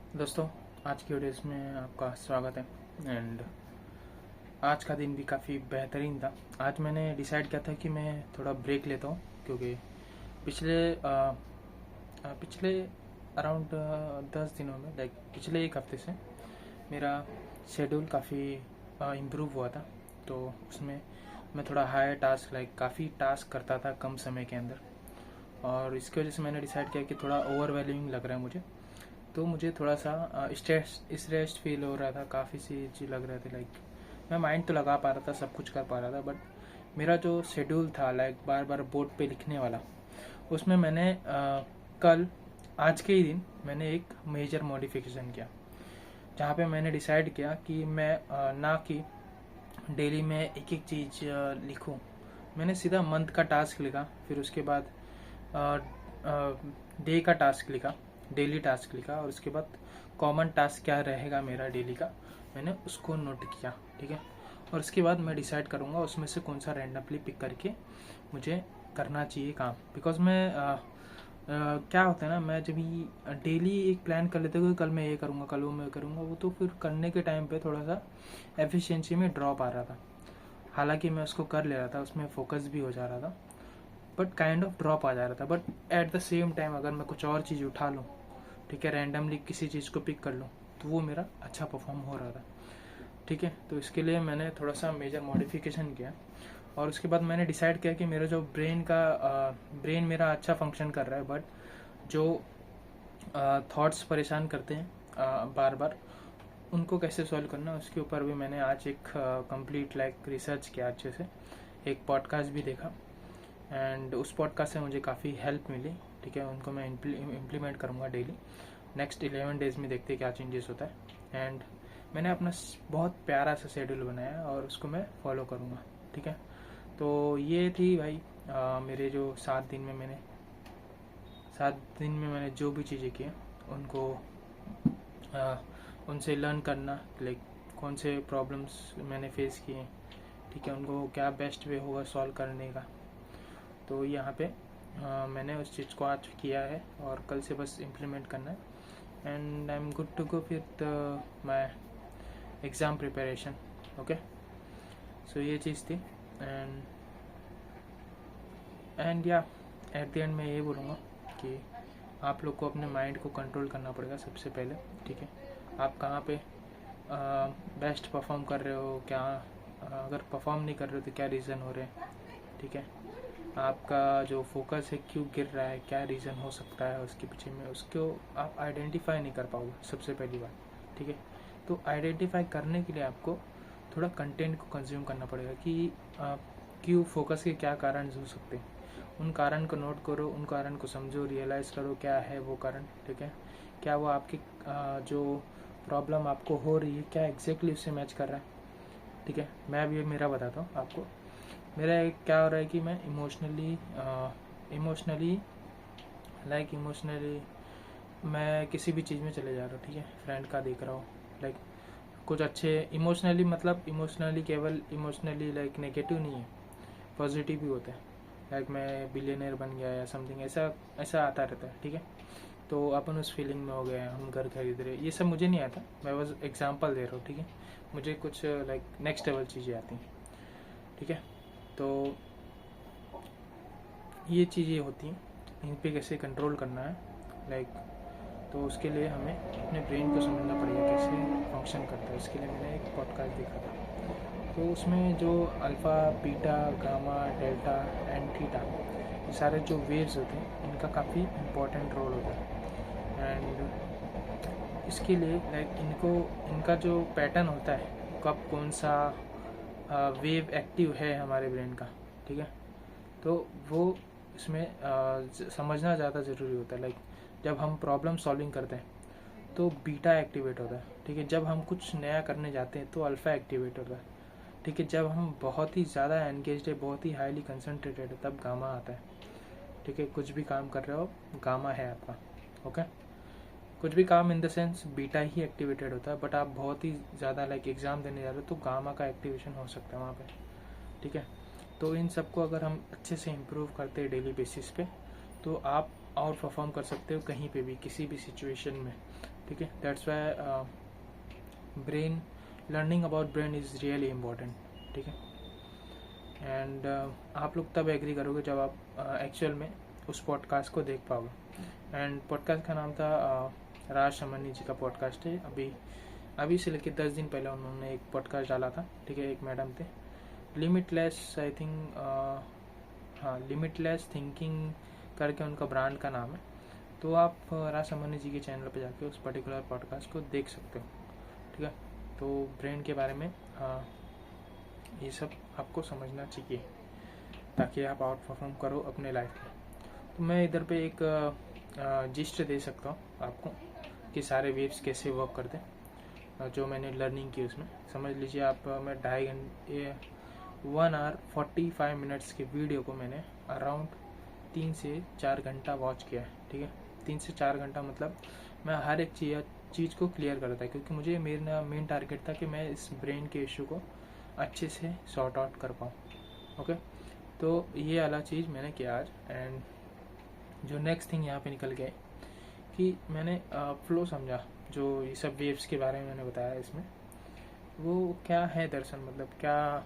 दोस्तों, आज की वीडियोस में आपका स्वागत है। एंड आज का दिन भी काफ़ी बेहतरीन था। आज मैंने डिसाइड किया था कि मैं थोड़ा ब्रेक लेता हूँ, क्योंकि पिछले अराउंड 10 दिनों में, लाइक पिछले एक हफ्ते से मेरा शेड्यूल काफ़ी इम्प्रूव हुआ था। तो उसमें मैं थोड़ा हायर टास्क, लाइक काफ़ी टास्क करता था कम समय के अंदर, और इसकी वजह से मैंने डिसाइड किया कि थोड़ा ओवरवेलमिंग लग रहा है मुझे। तो मुझे थोड़ा सा स्ट्रेस फील हो रहा था, काफ़ी सी चीज़ लग रहे थे। लाइक मैं माइंड तो लगा पा रहा था, सब कुछ कर पा रहा था, बट मेरा जो शेड्यूल था लाइक बार बार बोर्ड पे लिखने वाला, उसमें मैंने कल आज के ही दिन मैंने एक मेजर मॉडिफिकेशन किया, जहाँ पे मैंने डिसाइड किया कि मैं ना कि डेली में एक एक चीज़ लिखूं। मैंने सीधा मंथ का टास्क लिखा, फिर उसके बाद डे का टास्क लिखा, डेली टास्क लिखा, और उसके बाद कॉमन टास्क क्या रहेगा मेरा डेली का, मैंने उसको नोट किया। ठीक है, और उसके बाद मैं डिसाइड करूँगा उसमें से कौन सा रैंडमली पिक करके मुझे करना चाहिए काम। बिकॉज मैं क्या होता है ना, मैं जब डेली एक प्लान कर लेता हूँ कि कल मैं ये करूँगा, कल वो मैं करूँगा, वो तो फिर करने के टाइम पे थोड़ा सा एफिशिएंसी में ड्रॉप आ रहा था। हालांकि मैं उसको कर ले रहा था, उसमें फोकस भी हो जा रहा था, बट काइंड ऑफ ड्रॉप आ जा रहा था। But at the same time अगर मैं कुछ और चीज़ उठा लूँ, ठीक है, रैंडमली किसी चीज़ को पिक कर लूँ, तो वो मेरा अच्छा परफॉर्म हो रहा था। ठीक है, तो इसके लिए मैंने थोड़ा सा मेजर मॉडिफिकेशन किया, और उसके बाद मैंने डिसाइड किया कि मेरा जो ब्रेन मेरा अच्छा फंक्शन कर रहा है, बट जो थॉट्स परेशान करते हैं बार बार, उनको कैसे सॉल्व करना, उसके ऊपर भी मैंने आज एक कंप्लीट लाइक रिसर्च किया अच्छे से, एक पॉडकास्ट भी देखा, एंड उस पॉडकास्ट से मुझे काफ़ी हेल्प मिली। ठीक है, उनको मैं इम्प्लीमेंट करूँगा डेली। नेक्स्ट 11 डेज में देखते हैं क्या चेंजेस होता है। एंड मैंने अपना बहुत प्यारा सा शेड्यूल बनाया और उसको मैं फॉलो करूँगा। ठीक है, तो ये थी भाई मेरे जो 7 दिन में मैंने जो भी चीज़ें की उनको उनसे लर्न करना, लाइक कौन से प्रॉब्लम्स मैंने फेस किए, ठीक है, उनको क्या बेस्ट वे होगा सॉल्व करने का। तो यहाँ पे मैंने उस चीज़ को आज किया है, और कल से बस इम्प्लीमेंट करना है, and I am good to go with my exam preparation. Okay, so ये चीज़ थी। एंड या एट द एंड मैं ये बोलूँगा कि आप लोग को अपने माइंड को कंट्रोल करना पड़ेगा सबसे पहले। ठीक है, आप कहाँ पे बेस्ट परफॉर्म कर रहे हो, क्या अगर परफॉर्म नहीं कर रहे हो तो क्या रीज़न हो रहे हैं। ठीक है, आपका जो फोकस है क्यों गिर रहा है, क्या रीज़न हो सकता है उसके पीछे में, उसको आप आइडेंटिफाई नहीं कर पाओगे सबसे पहली बात। ठीक है, तो आइडेंटिफाई करने के लिए आपको थोड़ा कंटेंट को कंज्यूम करना पड़ेगा कि क्यों फोकस के क्या कारण हो सकते हैं। उन कारण को नोट करो, उन कारण को समझो, रियलाइज़ करो क्या है वो कारण। ठीक है, क्या वो आपकी जो प्रॉब्लम आपको हो रही है क्या एग्जैक्टली उससे मैच कर रहा है। ठीक है, मैं अभी मेरा बताता हूँ आपको। मेरा एक क्या हो रहा है कि मैं इमोशनली मैं किसी भी चीज़ में चले जा रहा हूँ। ठीक है, फ्रेंड का देख रहा हूँ, लाइक कुछ अच्छे इमोशनली, मतलब इमोशनली केवल इमोशनली लाइक नेगेटिव नहीं है, पॉजिटिव भी होता है। लाइक मैं बिलियनर बन गया या समथिंग, ऐसा ऐसा आता रहता है। ठीक है, तो अपन उस फीलिंग में हो गए, हम घर खरीद रहे, ये सब मुझे नहीं आता, मैं बस एग्जांपल दे रहा हूँ। ठीक है, मुझे कुछ लाइक नेक्स्ट लेवल चीज़ें आती हैं। ठीक है, तो ये चीज़ें होती हैं, इन पे कैसे कंट्रोल करना है, लाइक तो उसके लिए हमें अपने ब्रेन को समझना पड़ेगा कैसे फंक्शन करता है। इसके लिए मैंने एक पॉडकास्ट देखा था, तो उसमें जो alpha, beta, gamma, delta and theta, ये सारे जो वेव्स होते हैं इनका काफ़ी इम्पोर्टेंट रोल होता है। एंड इसके लिए लाइक इनका जो पैटर्न होता है, कब कौन सा वेव एक्टिव है हमारे ब्रेन का, ठीक है, तो वो इसमें समझना ज़्यादा ज़रूरी होता है। लाइक जब हम प्रॉब्लम सॉल्विंग करते हैं तो बीटा एक्टिवेट होता है। ठीक है, जब हम कुछ नया करने जाते हैं तो अल्फ़ा एक्टिवेट होता है। ठीक है, जब हम बहुत ही ज़्यादा एंगेज्ड है, बहुत ही हाईली कंसंट्रेटेड है, तब गामा आता है। ठीक है, कुछ भी काम कर रहे हो गामा है आपका। ओके, कुछ भी काम in the sense beta he activated होता है, बट आप बहुत ही ज़्यादा लाइक एग्ज़ाम देने जा रहे हो तो गामा का एक्टिवेशन हो सकता है वहाँ पे। ठीक है, तो इन सबको अगर हम अच्छे से इम्प्रूव करते हैं डेली बेसिस पे, तो आप और परफॉर्म कर सकते हो कहीं पे भी, किसी भी सिचुएशन में। ठीक है। That's why brain, learning about brain is really important, ठीक है। एंड आप लोग तब एग्री करोगे जब आप एक्चुअल में उस पॉडकास्ट को देख पाओगे। एंड पॉडकास्ट का नाम था राज शमनी जी का पॉडकास्ट है। अभी से लेकर 10 दिन पहले उन्होंने एक पॉडकास्ट डाला था, ठीक है। एक मैडम थे, लिमिटलेस, आई थिंक, हाँ, लिमिटलेस थिंकिंग करके उनका ब्रांड का नाम है। तो आप राज शमनी जी के चैनल पे जाके उस पर्टिकुलर पॉडकास्ट को देख सकते हो, ठीक है। तो ब्रेन के बारे में ये सब आपको समझना चाहिए ताकि आप आउट परफॉर्म करो अपने लाइफ में। तो मैं इधर पे एक जिस्ट दे सकता हूँ आपको कि सारे वेव्स कैसे वर्क करते हैं, जो मैंने लर्निंग की उसमें। समझ लीजिए आप, मैं 2.5 घंटे 1 आवर 45 मिनट्स के वीडियो को मैंने अराउंड 3 से 4 घंटा वॉच किया है, ठीक है। 3 से 4 घंटा मतलब मैं हर एक चीज़ को क्लियर करता है, क्योंकि मुझे मेरा मेन टारगेट था कि मैं इस ब्रेन के इशू को अच्छे से सॉर्ट आउट कर पाऊँ, ओके। तो ये वाला चीज़ मैंने किया आज। एंड जो नेक्स्ट थिंग यहाँ पे निकल गया कि मैंने फ्लो समझा, जो ये सब वेव्स के बारे में मैंने बताया इसमें, वो क्या है दरअसल, मतलब क्या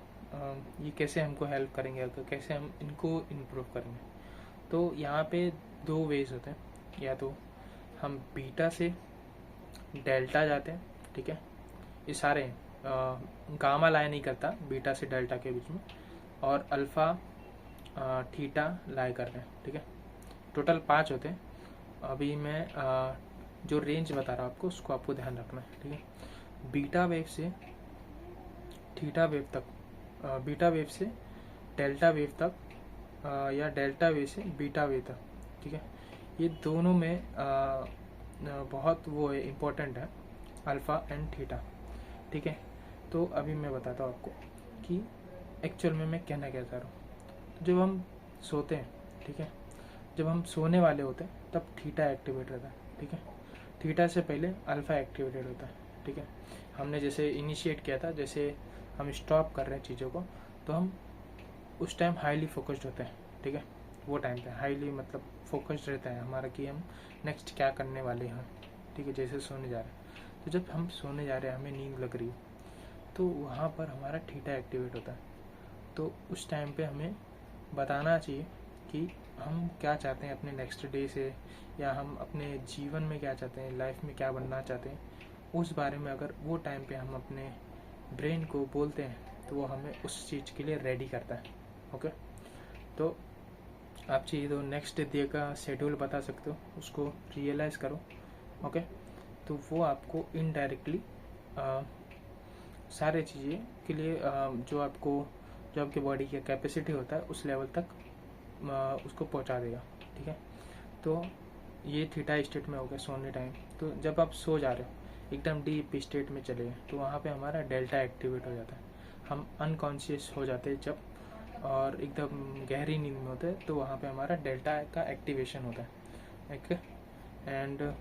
ये कैसे हमको हेल्प करेंगे, कैसे हम इनको इम्प्रूव करेंगे। तो यहाँ पे 2 वेज होते हैं, या तो हम बीटा से डेल्टा जाते हैं, ठीक है। ये सारे गामा लाई नहीं करता बीटा से डेल्टा के बीच में, और अल्फ़ा थीटा लाई कर रहे हैं, ठीक है। टोटल 5 होते हैं। अभी मैं जो रेंज बता रहा हूँ आपको, उसको आपको ध्यान रखना है, ठीक है। बीटा वेव से थीटा वेव तक, बीटा वेव से डेल्टा वेव तक, या डेल्टा वेव से बीटा वेव तक, ठीक है। ये दोनों में बहुत वो है, इम्पोर्टेंट है, अल्फ़ा एंड थीटा, ठीक है। तो अभी मैं बताता हूँ आपको कि एक्चुअल में मैं कहना क्या चाह रहा हूँ। जब हम सोते हैं, ठीक है, जब हम सोने वाले होते हैं तब थीटा एक्टिवेट रहता है, ठीक है। थीटा से पहले अल्फ़ा एक्टिवेटेड होता है, ठीक है। हमने जैसे इनिशिएट किया था, जैसे हम स्टॉप कर रहे हैं चीज़ों को, तो हम उस टाइम हाईली फोकस्ड होते हैं, ठीक है। वो टाइम पे हाईली मतलब फोकस्ड रहता है हमारा कि हम नेक्स्ट क्या करने वाले हैं, ठीक है। जैसे सोने जा रहे हैं, तो जब हम सोने जा रहे हैं, हमें नींद लग रही है, तो वहाँ पर हमारा थीटा एक्टिवेट होता है। तो उस टाइम पे हमें बताना चाहिए कि हम क्या चाहते हैं अपने नेक्स्ट डे से, या हम अपने जीवन में क्या चाहते हैं, लाइफ में क्या बनना चाहते हैं, उस बारे में अगर वो टाइम पे हम अपने ब्रेन को बोलते हैं तो वो हमें उस चीज़ के लिए रेडी करता है, ओके। तो आप चाहिए तो नेक्स्ट डे का शेड्यूल बता सकते हो, उसको रियलाइज़ करो, ओके। तो वो आपको इनडायरेक्टली सारे चीज़ें के लिए जो आपके बॉडी का कैपेसिटी होता है उस लेवल तक उसको पहुंचा देगा, ठीक है। तो ये थीटा स्टेट में हो गया सोने टाइम। तो जब आप सो जा रहे हो एकदम डीप स्टेट में चले गए, तो वहाँ पे हमारा डेल्टा एक्टिवेट हो जाता है, हम अनकॉन्शियस हो जाते हैं जब, और एकदम गहरी नींद में होते हैं, तो वहाँ पे हमारा डेल्टा का एक्टिवेशन होता है, ओके। एंड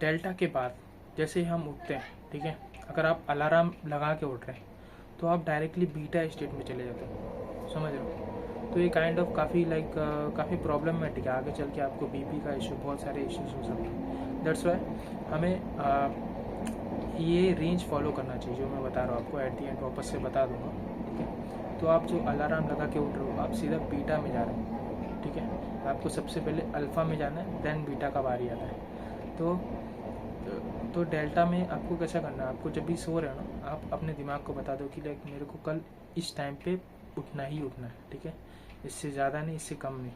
डेल्टा के बाद जैसे ही हम उठते हैं, ठीक है, अगर आप अलार्म लगा के उठ रहे हैं तो आप डायरेक्टली बीटा स्टेट में चले जाते हैं, समझ रहे हो। तो ये काइंड ऑफ काफ़ी प्रॉब्लमैटिक है, आगे चल के आपको बीपी का इशू, बहुत सारे इश्यूज हो सकते हैं। दैट्स वाई हमें ये रेंज फॉलो करना चाहिए जो मैं बता रहा हूँ आपको, एट दी एंड वापस से बता दूंगा, ठीक है। तो आप जो अलार्म लगा के उठ रहे हो, आप सीधा बीटा में जा रहे हैं, ठीक है। आपको सबसे पहले अल्फ़ा में जाना है, देन बीटा का बारी आता है। तो डेल्टा में आपको कैसा करना है, आपको जब भी सो रहे हो ना, आप अपने दिमाग को बता दो कि लाइक मेरे को कल इस टाइम पे उठना ही उठना है, ठीक है। इससे ज़्यादा नहीं, इससे कम नहीं।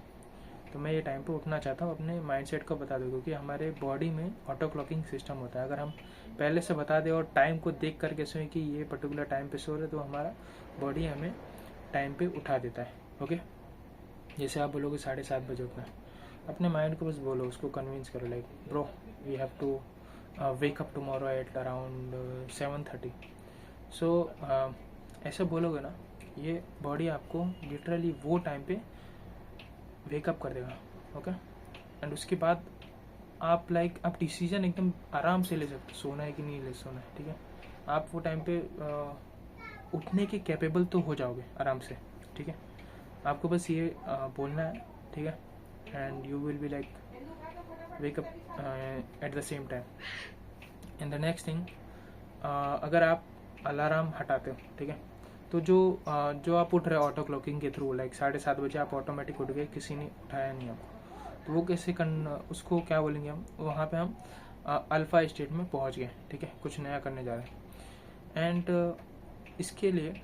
तो मैं ये टाइम पे उठना चाहता हूँ, अपने माइंडसेट को बता दो, क्योंकि हमारे बॉडी में ऑटो क्लॉकिंग सिस्टम होता है। अगर हम पहले से बता दें और टाइम को देख करके सोएं कि ये पर्टिकुलर टाइम पे सो रहे, तो हमारा बॉडी हमें टाइम पे उठा देता है, ओके। जैसे आप बोलोगे 7:30 बजे उठना है, अपने माइंड को बस बोलो, उसको कन्विंस करो, like bro we have to wake up tomorrow at around 7:30। So ऐसे बोलोगे ना, ये बॉडी आपको लिटरली वो टाइम पे वेकअप कर देगा, ओके। एंड उसके बाद आप आप डिसीजन एकदम आराम से ले सकते, सोना है कि नहीं ले सोना है, ठीक है। आप वो टाइम पे उठने के कैपेबल तो हो जाओगे आराम से, ठीक है। आपको बस ये बोलना है, ठीक है। And you will be like wake up at the same time. And the next thing, अगर आप अलार्म हटाते हो, ठीक है, तो जो आप उठ रहे हो ऑटो क्लॉकिंग के थ्रू, लाइक 7:30 बजे आप ऑटोमेटिक उठ गए, किसी ने उठाया नहीं आपको, तो वो कैसे करना, उसको क्या बोलेंगे हम, वहाँ पे हम अल्फ़ा स्टेट में पहुँच गए, ठीक है, कुछ नया करने जा रहे हैं। एंड इसके लिए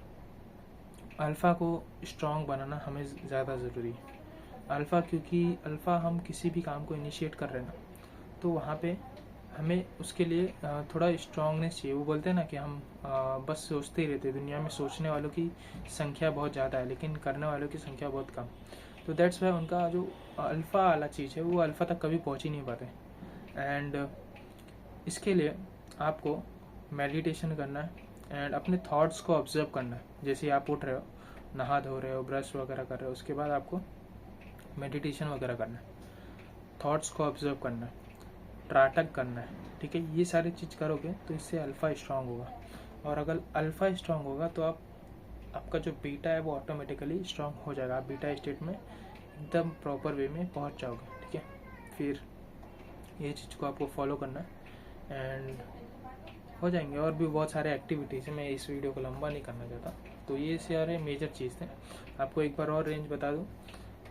अल्फ़ा को स्ट्रॉन्ग बनाना हमें ज़्यादा ज़रूरी है। अल्फ़ा, क्योंकि अल्फ़ा हम किसी भी काम को इनिशिएट कर रहे हैं ना, तो वहाँ पे हमें उसके लिए थोड़ा स्ट्रांगनेस चाहिए। वो बोलते हैं ना कि हम बस सोचते ही रहते हैं, दुनिया में सोचने वालों की संख्या बहुत ज़्यादा है लेकिन करने वालों की संख्या बहुत कम। तो दैट्स वाई उनका जो अल्फ़ा वाला चीज़ है वो अल्फ़ा तक कभी पहुँच ही नहीं पाते। एंड इसके लिए आपको मेडिटेशन करना है एंड अपने थॉट्स को ऑब्जर्व करना है। जैसे आप उठ रहे हो, नहा धो रहे हो, ब्रश वगैरह कर रहे हो, उसके बाद आपको मेडिटेशन वगैरह करना है, थॉट्स को ऑब्जर्व करना है, त्राटक करना है, ठीक है। ये सारी चीज़ करोगे तो इससे अल्फ़ा स्ट्रांग होगा, और अगर अल्फ़ा स्ट्रांग होगा तो आपका जो बीटा है वो ऑटोमेटिकली स्ट्रांग हो जाएगा। आप बीटा स्टेट में एकदम प्रॉपर वे में पहुंच जाओगे, ठीक है। फिर ये चीज़ को आपको फॉलो करना है एंड हो जाएंगे। और भी बहुत सारे एक्टिविटीज़ हैं, मैं इस वीडियो को लंबा नहीं करना चाहता। तो ये सारे मेजर चीज़ थे। आपको एक बार और रेंज बता दूँ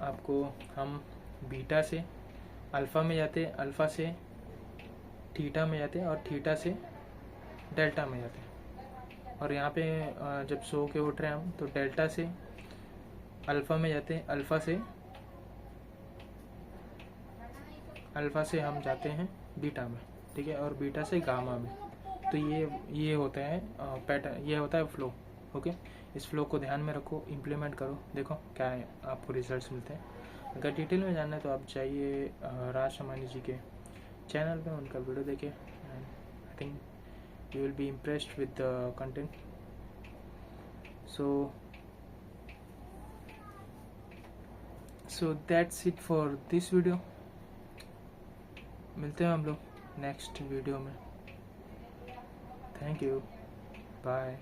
आपको, हम बीटा से अल्फ़ा में जाते, अल्फ़ा से थीटा में जाते हैं और थीटा से डेल्टा में जाते हैं। और यहाँ पे जब सो के उठ रहे हैं हम तो डेल्टा से अल्फ़ा में जाते हैं, अल्फ़ा से हम जाते हैं बीटा में, ठीक है, और बीटा से गामा में। तो ये होता है पैटर्न, ये होता है फ्लो। ओके, इस फ्लो को ध्यान में रखो, इम्प्लीमेंट करो, देखो क्या है आपको रिजल्ट्स मिलते हैं। अगर डिटेल में जानना है तो आप चाहिए राज शमानी जी के चैनल पे, उनका वीडियो देखे। And I think you will be impressed with the content. So that's it for this video. मिलते हैं हम लोग नेक्स्ट वीडियो में। Thank you, bye.